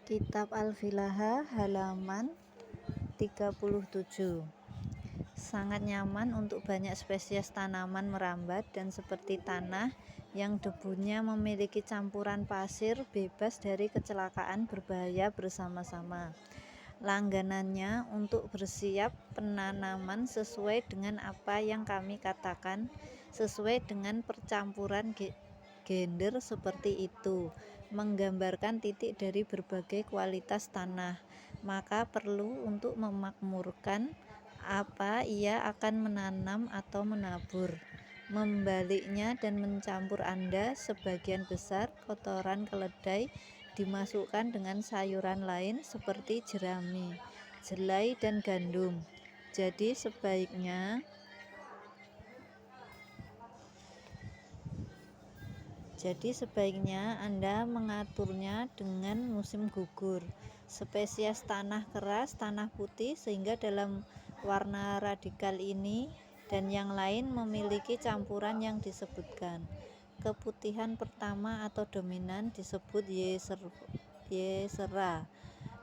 Kitab Al-Filaha halaman 37. Sangat nyaman untuk banyak spesies tanaman merambat dan seperti tanah yang debunya memiliki campuran pasir, bebas dari kecelakaan berbahaya bersama-sama. Langganannya untuk bersiap penanaman sesuai dengan apa yang kami katakan, sesuai dengan percampuran gender seperti itu, menggambarkan titik dari berbagai kualitas tanah. Maka perlu untuk memakmurkan apa ia akan menanam atau menabur. Membaliknya dan mencampur Anda sebagian besar kotoran keledai dimasukkan dengan sayuran lain seperti jerami, jelai dan gandum. Jadi sebaiknya Anda mengaturnya dengan musim gugur. Spesies tanah keras, tanah putih, sehingga dalam warna radikal ini dan yang lain memiliki campuran yang disebutkan. Keputihan pertama atau dominan disebut Yesera,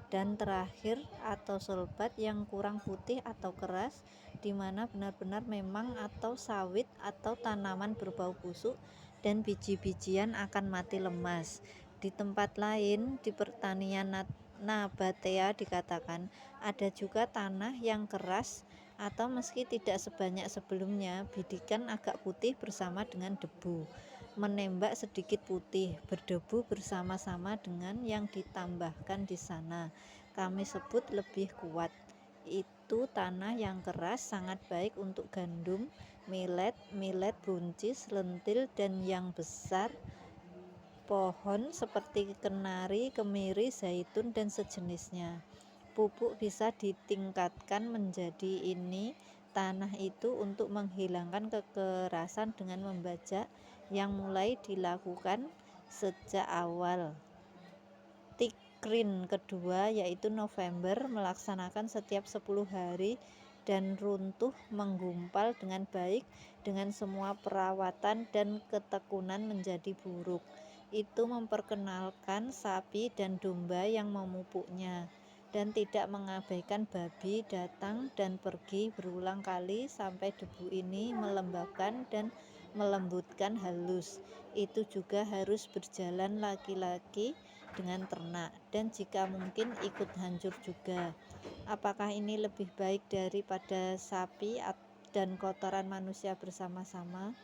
dan terakhir atau solbat yang kurang putih atau keras, di mana benar-benar memang atau sawit atau tanaman berbau busuk dan biji-bijian akan mati lemas. Di tempat lain di pertanian nabatea dikatakan ada juga tanah yang keras atau meski tidak sebanyak sebelumnya, bidikan agak putih bersama dengan debu, menembak sedikit putih, berdebu bersama-sama dengan yang ditambahkan di sana. Kami sebut lebih kuat. Itu tanah yang keras sangat baik untuk gandum, millet, buncis, lentil, dan yang besar pohon seperti kenari, kemiri, zaitun, dan sejenisnya. Pupuk bisa ditingkatkan menjadi ini tanah itu untuk menghilangkan kekerasan dengan membajak yang mulai dilakukan sejak awal. Tikrin kedua yaitu November melaksanakan setiap 10 hari dan runtuh menggumpal dengan baik dengan semua perawatan dan ketekunan menjadi buruk. Itu memperkenalkan sapi dan domba yang memupuknya dan tidak mengabaikan babi datang dan pergi berulang kali sampai debu ini melembabkan dan melembutkan halus. Itu juga harus berjalan laki-laki dengan ternak dan jika mungkin ikut hancur juga. Apakah ini lebih baik daripada sapi dan kotoran manusia bersama-sama?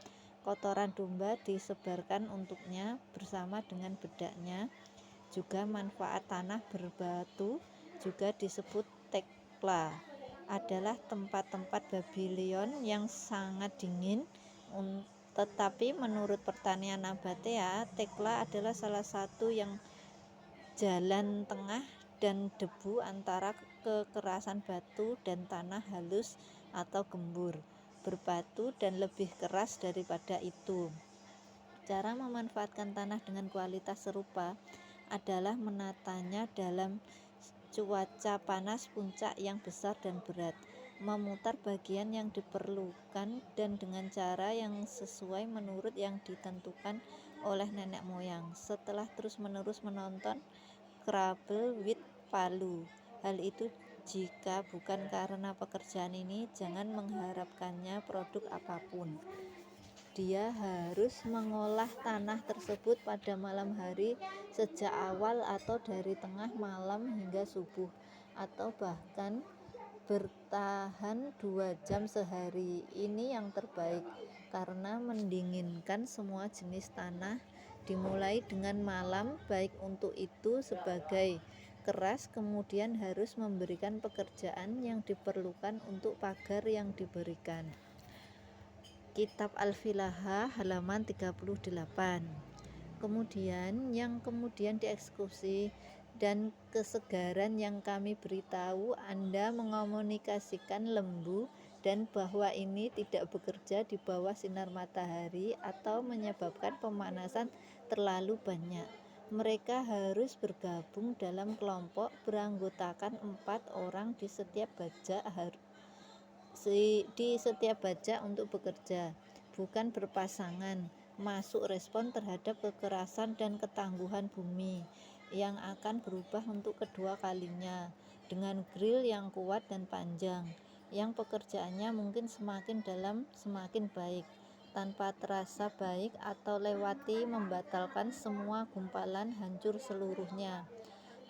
Kotoran domba disebarkan untuknya bersama dengan bedaknya. Juga manfaat tanah berbatu juga disebut Tekla adalah tempat-tempat Babylon yang sangat dingin, tetapi menurut pertanian nabatea, Tekla adalah salah satu yang jalan tengah dan debu antara kekerasan batu dan tanah halus atau gembur, berbatu dan lebih keras daripada itu. Cara memanfaatkan tanah dengan kualitas serupa adalah menatanya dalam cuaca panas puncak yang besar dan berat, memutar bagian yang diperlukan dan dengan cara yang sesuai menurut yang ditentukan oleh nenek moyang. Setelah terus-menerus menonton Krabbel with Palu, hal itu jika bukan karena pekerjaan ini, jangan mengharapkannya produk apapun. Dia harus mengolah tanah tersebut pada malam hari sejak awal atau dari tengah malam hingga subuh, atau bahkan bertahan 2 jam sehari. Ini yang terbaik karena mendinginkan semua jenis tanah dimulai dengan malam, baik untuk itu sebagai keras, kemudian harus memberikan pekerjaan yang diperlukan untuk pagar yang diberikan. Kitab Al-Filaha halaman 38. Kemudian yang kemudian dieksekusi dan kesegaran yang kami beritahu Anda mengomunikasikan lembu dan bahwa ini tidak bekerja di bawah sinar matahari atau menyebabkan pemanasan terlalu banyak. Mereka harus bergabung dalam kelompok beranggotakan 4 orang di setiap bajak untuk bekerja, bukan berpasangan. Masuk respon terhadap kekerasan dan ketangguhan bumi. yang akan berubah untuk kedua kalinya dengan grill yang kuat dan panjang, yang pekerjaannya mungkin semakin dalam semakin baik, tanpa terasa baik atau lewati membatalkan semua gumpalan hancur seluruhnya.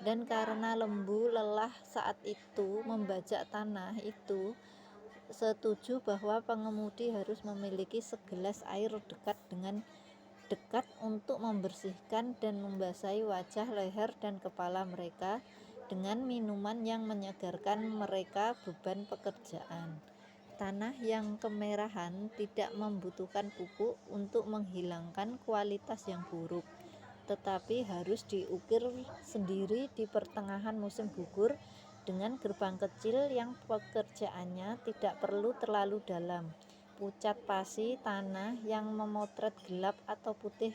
Dan karena lembu lelah saat itu membajak tanah itu, setuju bahwa pengemudi harus memiliki segelas air dekat untuk membersihkan dan membasahi wajah, leher, dan kepala mereka dengan minuman yang menyegarkan mereka beban pekerjaan. Tanah yang kemerahan tidak membutuhkan pupuk untuk menghilangkan kualitas yang buruk, tetapi harus diukir sendiri di pertengahan musim gugur dengan gerbang kecil yang pekerjaannya tidak perlu terlalu dalam. Pucat pasi tanah yang memotret gelap atau putih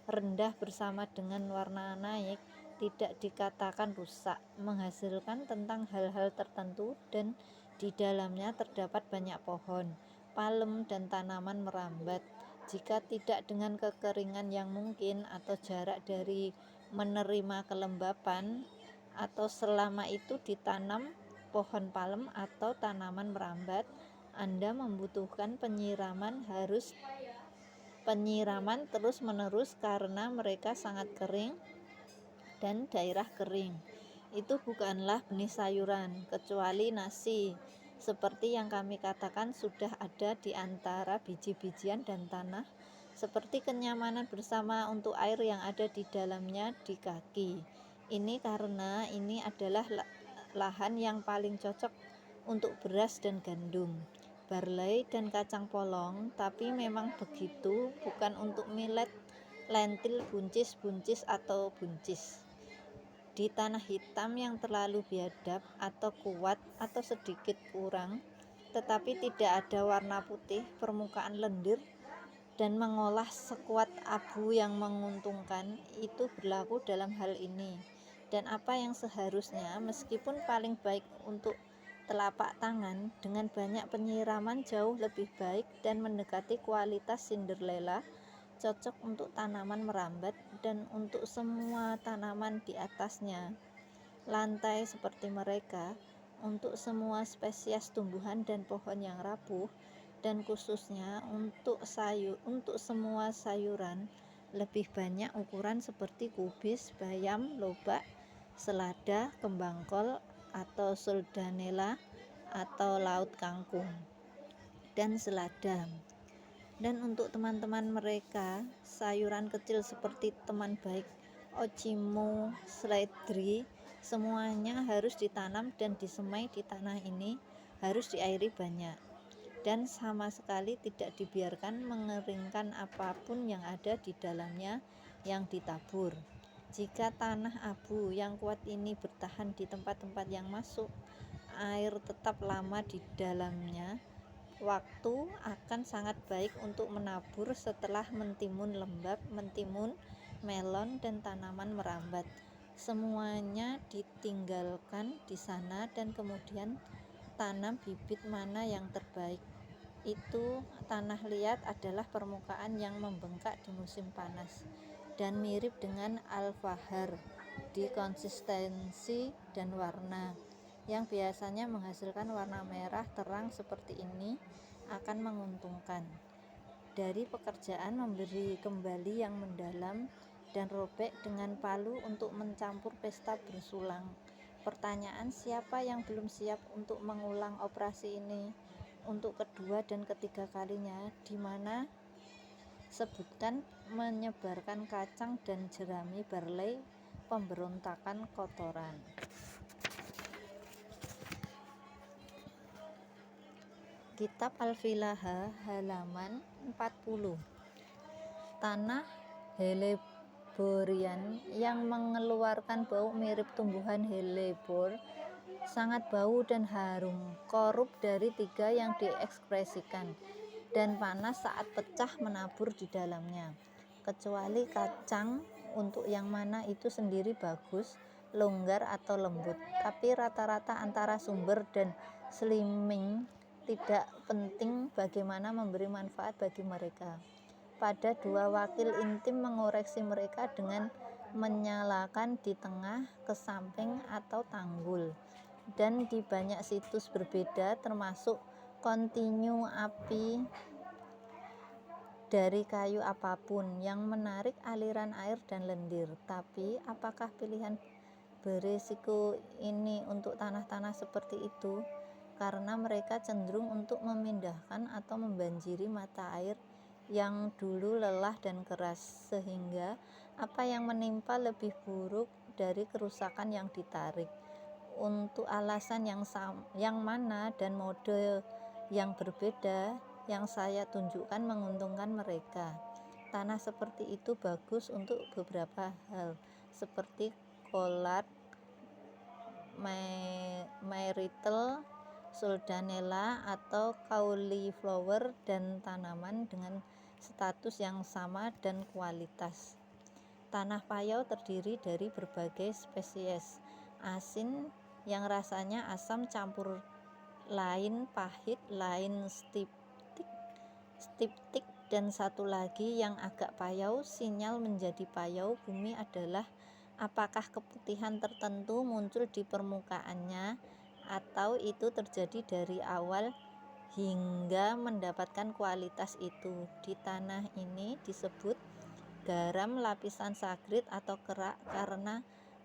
rendah bersama dengan warna naik tidak dikatakan rusak, menghasilkan tentang hal-hal tertentu, dan di dalamnya terdapat banyak pohon, palem, dan tanaman merambat. Jika tidak dengan kekeringan yang mungkin atau jarak dari menerima kelembapan, atau selama itu ditanam pohon palem atau tanaman merambat, Anda membutuhkan penyiraman terus-menerus karena mereka sangat kering dan daerah kering. Itu bukanlah benih sayuran, kecuali nasi. Seperti yang kami katakan, sudah ada di antara biji-bijian dan tanah, seperti kenyamanan bersama untuk air yang ada di dalamnya di kaki. Ini karena ini adalah lahan yang paling cocok untuk beras dan gandum, barley, dan kacang polong, tapi memang begitu bukan untuk millet, lentil, buncis atau buncis. Di tanah hitam yang terlalu biadab atau kuat atau sedikit kurang, tetapi tidak ada warna putih, permukaan lendir, dan mengolah sekuat abu yang menguntungkan, itu berlaku dalam hal ini. Dan apa yang seharusnya, meskipun paling baik untuk telapak tangan, dengan banyak penyiraman jauh lebih baik dan mendekati kualitas Cinderella, cocok untuk tanaman merambat dan untuk semua tanaman di atasnya. Lantai seperti mereka, untuk semua spesies tumbuhan dan pohon yang rapuh, dan khususnya untuk semua sayuran, lebih banyak ukuran seperti kubis, bayam, lobak, selada, kembang kol atau soldanella atau laut kangkung, dan selada. Dan untuk teman-teman mereka, sayuran kecil seperti teman baik Ochimo Sledri, semuanya harus ditanam dan disemai di tanah ini, harus diairi banyak, dan sama sekali tidak dibiarkan mengeringkan apapun yang ada di dalamnya yang ditabur. Jika tanah abu yang kuat ini bertahan di tempat-tempat yang masuk air tetap lama di dalamnya, waktu akan sangat baik untuk menabur setelah mentimun lembab, mentimun, melon, dan tanaman merambat. Semuanya ditinggalkan di sana dan kemudian tanam bibit mana yang terbaik. Itu tanah liat adalah permukaan yang membengkak di musim panas dan mirip dengan alfahar di konsistensi dan warna, yang biasanya menghasilkan warna merah terang seperti ini, akan menguntungkan. Dari pekerjaan memberi kembali yang mendalam dan robek dengan palu untuk mencampur pesta bersulang. Pertanyaan, siapa yang belum siap untuk mengulang operasi ini untuk kedua dan ketiga kalinya, di mana sebutkan menyebarkan kacang dan jerami barley, pemberontakan kotoran. Kitab Al-Filaha halaman 40. Tanah Helleborgian yang mengeluarkan bau mirip tumbuhan hellebore, sangat bau dan harum, korup dari 3 yang diekspresikan, dan panas saat pecah menabur di dalamnya. Kecuali kacang, untuk yang mana itu sendiri bagus, longgar atau lembut, tapi rata-rata antara sumber dan slimming, tidak penting bagaimana memberi manfaat bagi mereka. Pada 2 wakil intim mengoreksi mereka dengan menyalakan di tengah, ke samping, atau tanggul. Dan di banyak situs berbeda termasuk kontinu api dari kayu apapun yang menarik aliran air dan lendir. Tapi apakah pilihan berisiko ini untuk tanah-tanah seperti itu? Karena mereka cenderung untuk memindahkan atau membanjiri mata air yang dulu lelah dan keras, sehingga apa yang menimpa lebih buruk dari kerusakan yang ditarik. Untuk alasan yang mana dan mode yang berbeda yang saya tunjukkan menguntungkan mereka. Tanah seperti itu bagus untuk beberapa hal, seperti collard, myrtle, soldanella, atau cauliflower, dan tanaman dengan status yang sama dan kualitas. Tanah payau terdiri dari berbagai spesies asin yang rasanya asam campur lain pahit, lain stiptik, dan satu lagi yang agak payau. Sinyal menjadi payau bumi adalah apakah keputihan tertentu muncul di permukaannya atau itu terjadi dari awal hingga mendapatkan kualitas itu. Di tanah ini disebut garam lapisan sagrit atau kerak karena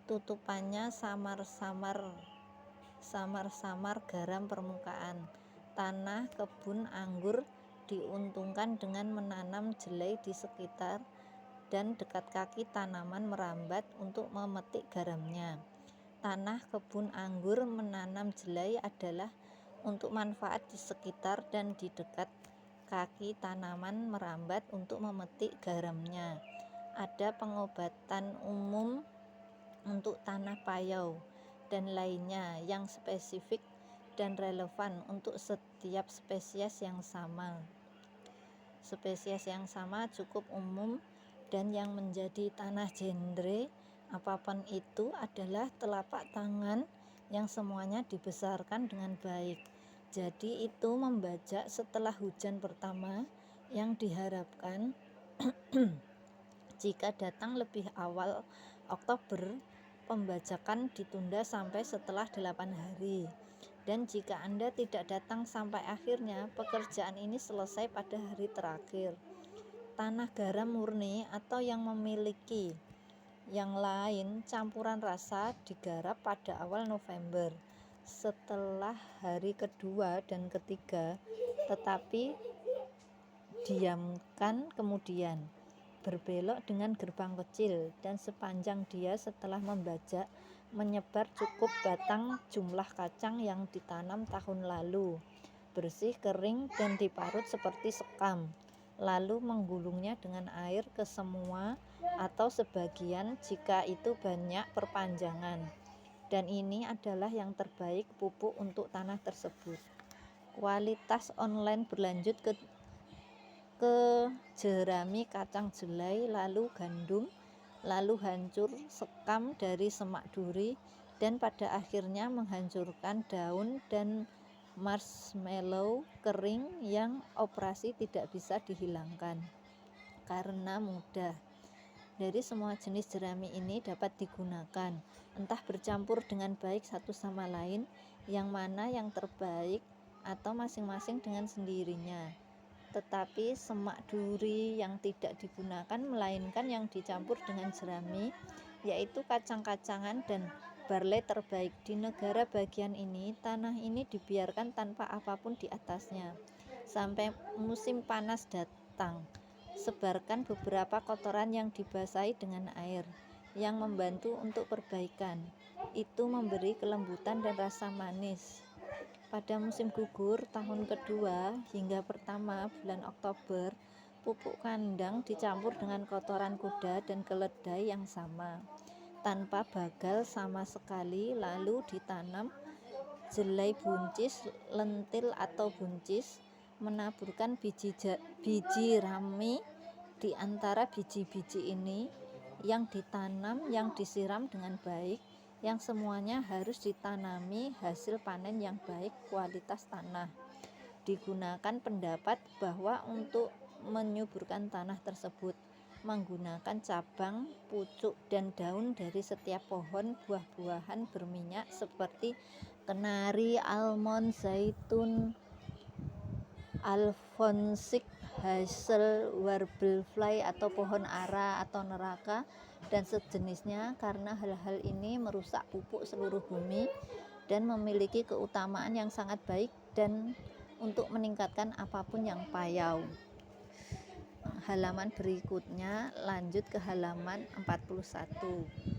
tutupannya samar-samar garam permukaan. Tanah kebun anggur diuntungkan dengan menanam jelai di sekitar dan dekat kaki tanaman merambat untuk memetik garamnya. Tanah kebun anggur menanam jelai adalah untuk manfaat di sekitar dan di dekat kaki tanaman merambat untuk memetik garamnya. Ada pengobatan umum untuk tanah payau dan lainnya yang spesifik dan relevan untuk setiap spesies yang sama. Spesies yang sama cukup umum, dan yang menjadi tanah genre apapun itu adalah telapak tangan yang semuanya dibesarkan dengan baik. Jadi itu membajak setelah hujan pertama yang diharapkan jika datang lebih awal Oktober, pembajakan ditunda sampai setelah 8 hari. Dan jika Anda tidak datang sampai akhirnya, pekerjaan ini selesai pada hari terakhir. Tanah garam murni atau yang memiliki yang lain campuran rasa digarap pada awal November setelah hari kedua dan ketiga, tetapi diamkan kemudian berbelok dengan gerbang kecil, dan sepanjang dia setelah membajak menyebar cukup batang jumlah kacang yang ditanam tahun lalu, bersih, kering, dan diparut seperti sekam, lalu menggulungnya dengan air ke semua atau sebagian jika itu banyak perpanjangan. Dan ini adalah yang terbaik pupuk untuk tanah tersebut. Kualitas online berlanjut ke jerami, kacang jelai, lalu gandum, lalu hancur sekam dari semak duri, dan pada akhirnya menghancurkan daun dan marshmallow kering yang operasi tidak bisa dihilangkan karena mudah. Dari semua jenis jerami ini dapat digunakan, entah bercampur dengan baik satu sama lain, yang mana yang terbaik, atau masing-masing dengan sendirinya. Tetapi semak duri yang tidak digunakan melainkan yang dicampur dengan jerami, yaitu kacang-kacangan dan barley terbaik. Di negara bagian ini, tanah ini dibiarkan tanpa apapun di atasnya sampai musim panas datang. Sebarkan beberapa kotoran yang dibasahi dengan air yang membantu untuk perbaikan. Itu memberi kelembutan dan rasa manis. Pada musim gugur tahun kedua hingga pertama bulan Oktober, pupuk kandang dicampur dengan kotoran kuda dan keledai yang sama, tanpa bagal sama sekali, lalu ditanam jelai buncis, lentil atau buncis, menaburkan biji rami di antara biji-biji ini yang ditanam, yang disiram dengan baik, yang semuanya harus ditanami hasil panen yang baik kualitas tanah. Digunakan pendapat bahwa untuk menyuburkan tanah tersebut, menggunakan cabang, pucuk, dan daun dari setiap pohon buah-buahan berminyak seperti kenari, almond, zaitun, alphonsic, hazel, warblefly atau pohon ara atau neraka dan sejenisnya, karena hal-hal ini merusak pupuk seluruh bumi dan memiliki keutamaan yang sangat baik dan untuk meningkatkan apapun yang payau. Halaman berikutnya lanjut ke halaman 41.